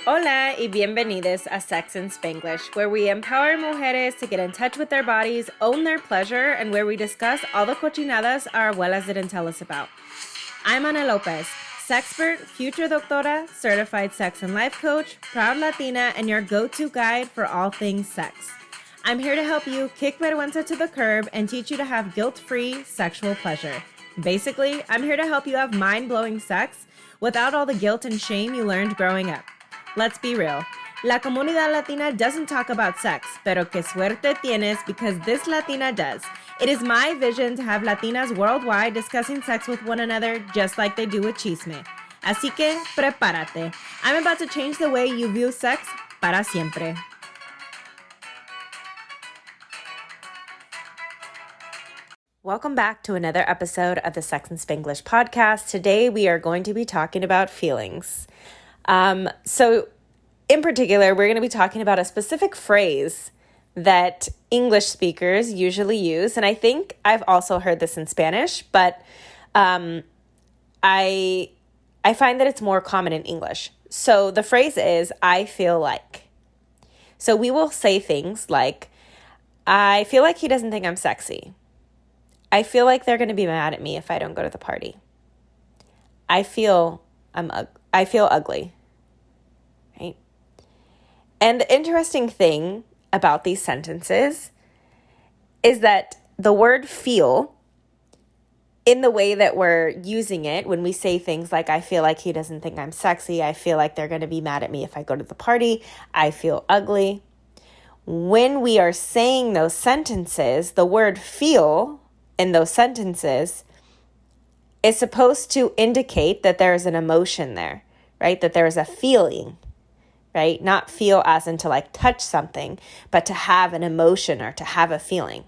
Hola y bienvenidos a Sex and Spanglish, where we empower mujeres to get in touch with their bodies, own their pleasure, and where we discuss all the cochinadas our abuelas didn't tell us about. I'm Ana Lopez, sexpert, future doctora, certified sex and life coach, proud Latina, and your go-to guide for all things sex. I'm here to help you kick vergüenza to the curb and teach you to have guilt-free sexual pleasure. Basically, I'm here to help you have mind-blowing sex without all the guilt and shame you learned growing up. Let's be real. La comunidad latina doesn't talk about sex, pero que suerte tienes because this Latina does. It is my vision to have Latinas worldwide discussing sex with one another just like they do with chisme. Así que, prepárate. I'm about to change the way you view sex para siempre. Welcome back to another episode of the Sex and Spanglish podcast. Today we are going to be talking about feelings. So in particular, we're going to be talking about a specific phrase that English speakers usually use. And I think I've also heard this in Spanish, but I find that it's more common in English. So the phrase is, I feel like. So we will say things like, I feel like he doesn't think I'm sexy. I feel like they're going to be mad at me if I don't go to the party. I feel ugly. Right? And the interesting thing about these sentences is that the word feel, in the way that we're using it, when we say things like, I feel like he doesn't think I'm sexy, I feel like they're going to be mad at me if I go to the party, I feel ugly. When we are saying those sentences, the word feel in those sentences is supposed to indicate that there is an emotion there, right? That there is a feeling. Right? Not feel as in to like touch something, but to have an emotion or to have a feeling.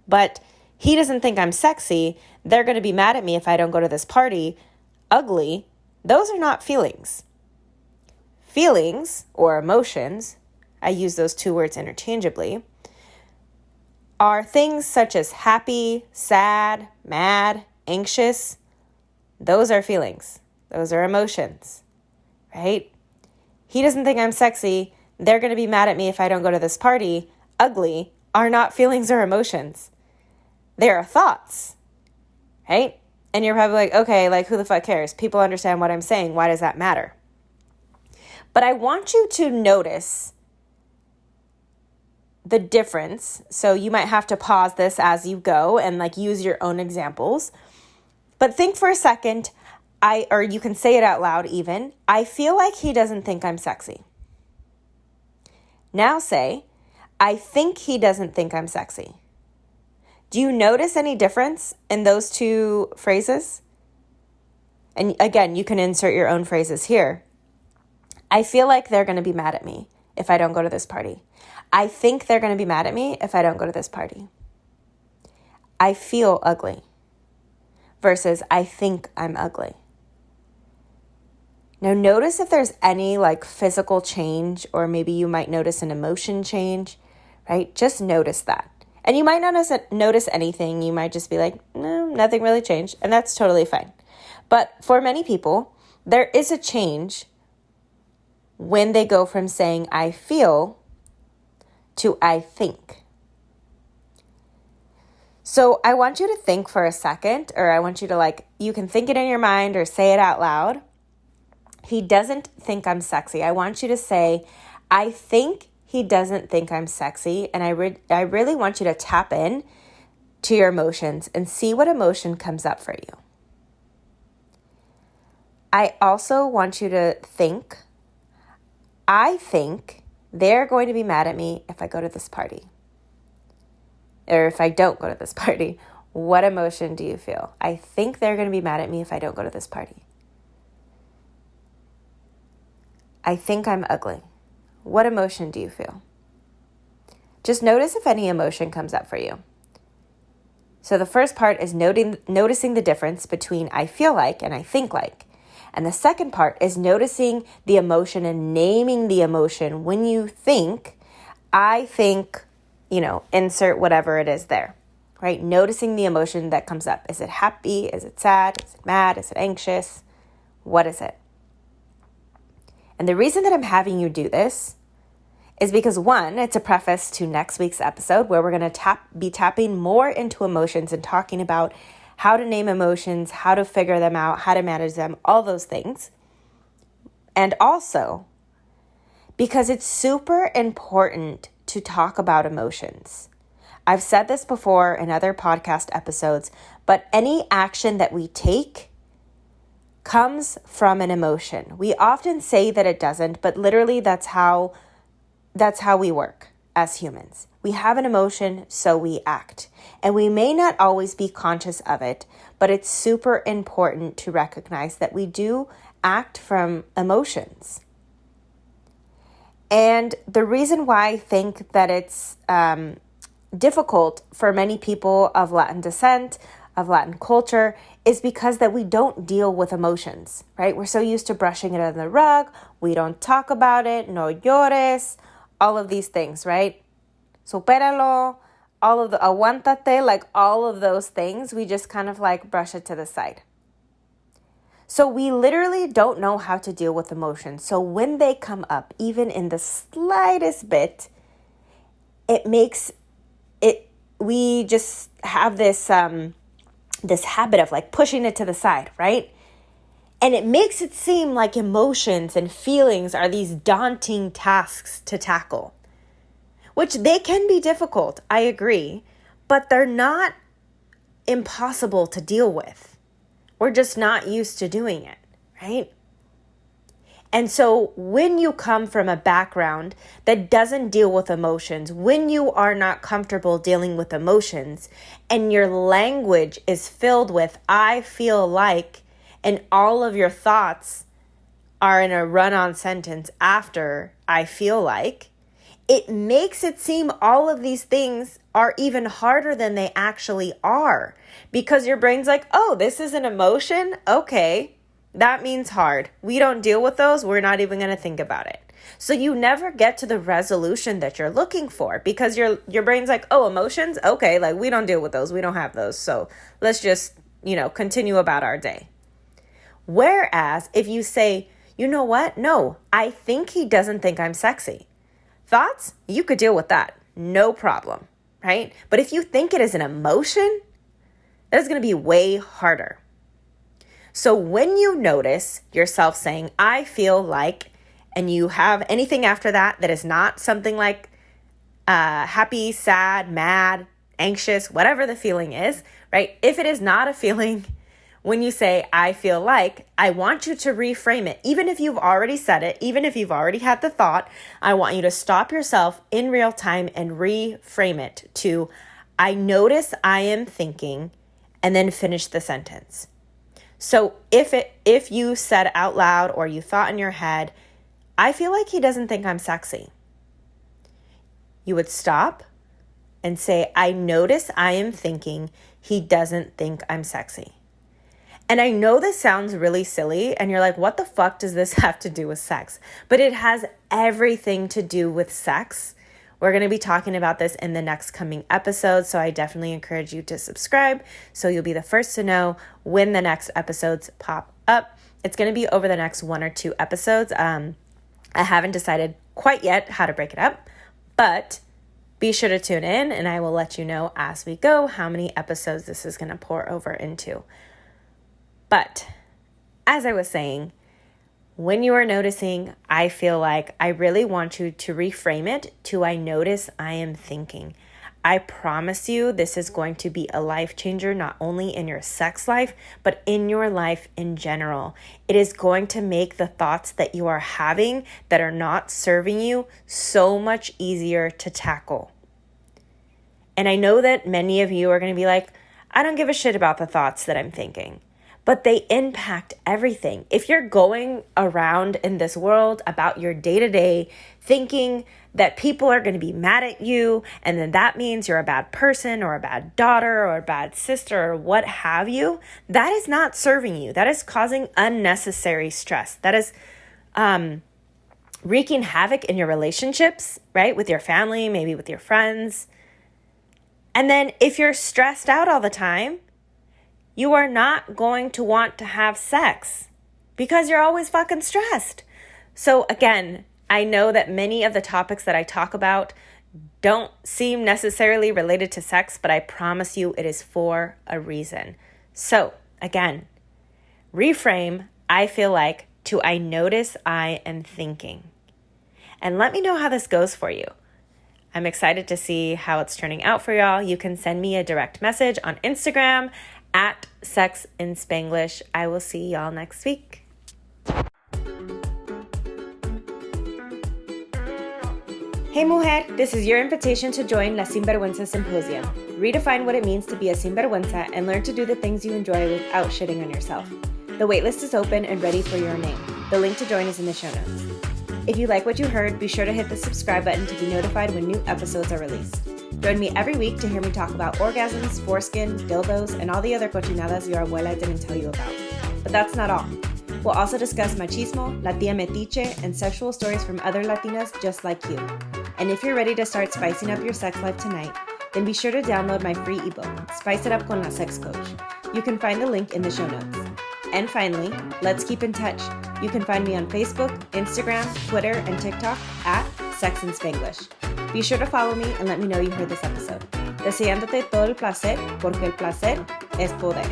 But he doesn't think I'm sexy. They're going to be mad at me if I don't go to this party. Ugly. Those are not feelings. Feelings or emotions, I use those two words interchangeably, are things such as happy, sad, mad, anxious. Those are feelings. Those are emotions, right? He doesn't think I'm sexy. They're going to be mad at me if I don't go to this party. Ugly are not feelings or emotions. They are thoughts, right? And you're probably like, okay, like who the fuck cares? People understand what I'm saying. Why does that matter? But I want you to notice the difference. So you might have to pause this as you go and like use your own examples. But think for a second. Or you can say it out loud even, I feel like he doesn't think I'm sexy. Now say, I think he doesn't think I'm sexy. Do you notice any difference in those two phrases? And again, you can insert your own phrases here. I feel like they're going to be mad at me if I don't go to this party. I think they're going to be mad at me if I don't go to this party. I feel ugly versus I think I'm ugly. Now notice if there's any like physical change, or maybe you might notice an emotion change, right? Just notice that. And you might not notice anything. You might just be like, no, nothing really changed. And that's totally fine. But for many people, there is a change when they go from saying I feel to I think. So I want you to think for a second, or I want you to you can think it in your mind or say it out loud. He doesn't think I'm sexy. I want you to say, I think he doesn't think I'm sexy. And I really want you to tap in to your emotions and see what emotion comes up for you. I also want you to think, I think they're going to be mad at me if I go to this party. Or if I don't go to this party. What emotion do you feel? I think they're going to be mad at me if I don't go to this party. I think I'm ugly. What emotion do you feel? Just notice if any emotion comes up for you. So the first part is noticing the difference between I feel like and I think like. And the second part is noticing the emotion and naming the emotion when you think, I think, insert whatever it is there, right? Noticing the emotion that comes up. Is it happy? Is it sad? Is it mad? Is it anxious? What is it? And the reason that I'm having you do this is because, one, it's a preface to next week's episode where we're going to be tapping more into emotions and talking about how to name emotions, how to figure them out, how to manage them, all those things. And also because it's super important to talk about emotions. I've said this before in other podcast episodes, but any action that we take comes from an emotion. We often say that it doesn't, but literally that's how we work as humans. We have an emotion, so we act. And we may not always be conscious of it, but it's super important to recognize that we do act from emotions. And the reason why I think that it's difficult for many people of Latin descent, of Latin culture, is because that we don't deal with emotions, right? We're so used to brushing it under the rug. We don't talk about it. No llores. All of these things, right? Supéralo. All of the aguántate, like all of those things, we just kind of like brush it to the side. So we literally don't know how to deal with emotions. So when they come up, even in the slightest bit, we just have this habit of like pushing it to the side, right? And it makes it seem like emotions and feelings are these daunting tasks to tackle, which they can be difficult, I agree, but they're not impossible to deal with. We're just not used to doing it, right? And so when you come from a background that doesn't deal with emotions, when you are not comfortable dealing with emotions, and your language is filled with, I feel like, and all of your thoughts are in a run-on sentence after I feel like, it makes it seem all of these things are even harder than they actually are. Because your brain's like, oh, this is an emotion? Okay, that means hard. We don't deal with those. We're not even going to think about it. So you never get to the resolution that you're looking for because your brain's like, oh, emotions? Okay, like we don't deal with those. We don't have those. So let's just, continue about our day. Whereas if you say, you know what? No, I think he doesn't think I'm sexy. Thoughts? You could deal with that. No problem, right? But if you think it is an emotion, that is going to be way harder. So when you notice yourself saying, I feel like, and you have anything after that that is not something like happy, sad, mad, anxious, whatever the feeling is, right? If it is not a feeling, when you say, I feel like, I want you to reframe it. Even if you've already said it, even if you've already had the thought, I want you to stop yourself in real time and reframe it to, I notice I am thinking, and then finish the sentence. So if you said out loud or you thought in your head, I feel like he doesn't think I'm sexy, you would stop and say, I notice I am thinking he doesn't think I'm sexy. And I know this sounds really silly and you're like, what the fuck does this have to do with sex? But it has everything to do with sex. We're going to be talking about this in the next coming episodes, so I definitely encourage you to subscribe so you'll be the first to know when the next episodes pop up. It's going to be over the next 1 or 2 episodes. I haven't decided quite yet how to break it up, but be sure to tune in and I will let you know as we go how many episodes this is going to pour over into. But as I was saying, when you are noticing, I feel like, I really want you to reframe it to I notice I am thinking. I promise you this is going to be a life changer, not only in your sex life, but in your life in general. It is going to make the thoughts that you are having that are not serving you so much easier to tackle. And I know that many of you are going to be like, I don't give a shit about the thoughts that I'm thinking. But they impact everything. If you're going around in this world about your day-to-day thinking that people are going to be mad at you, and then that means you're a bad person or a bad daughter or a bad sister or what have you, that is not serving you. That is causing unnecessary stress. That is wreaking havoc in your relationships, right? With your family, maybe with your friends. And then if you're stressed out all the time, you are not going to want to have sex because you're always fucking stressed. So again, I know that many of the topics that I talk about don't seem necessarily related to sex, but I promise you it is for a reason. So again, reframe I feel like to I notice I am thinking. And let me know how this goes for you. I'm excited to see how it's turning out for y'all. You can send me a direct message on Instagram at Sex in Spanglish. I will see y'all next week. Hey mujer, this is your invitation to join La Sinvergüenza Symposium. Redefine what it means to be a sinvergüenza and learn to do the things you enjoy without shitting on yourself. The waitlist is open and ready for your name. The link to join is in the show notes. If you like what you heard, be sure to hit the subscribe button to be notified when new episodes are released. Join me every week to hear me talk about orgasms, foreskin, dildos, and all the other cochinadas your abuela didn't tell you about. But that's not all. We'll also discuss machismo, la tía metiche, and sexual stories from other Latinas just like you. And if you're ready to start spicing up your sex life tonight, then be sure to download my free ebook, Spice It Up con la Sex Coach. You can find the link in the show notes. And finally, let's keep in touch. You can find me on Facebook, Instagram, Twitter, and TikTok at Sex in Spanglish. Be sure to follow me and let me know you heard this episode. Deseándote todo el placer, porque el placer es poder.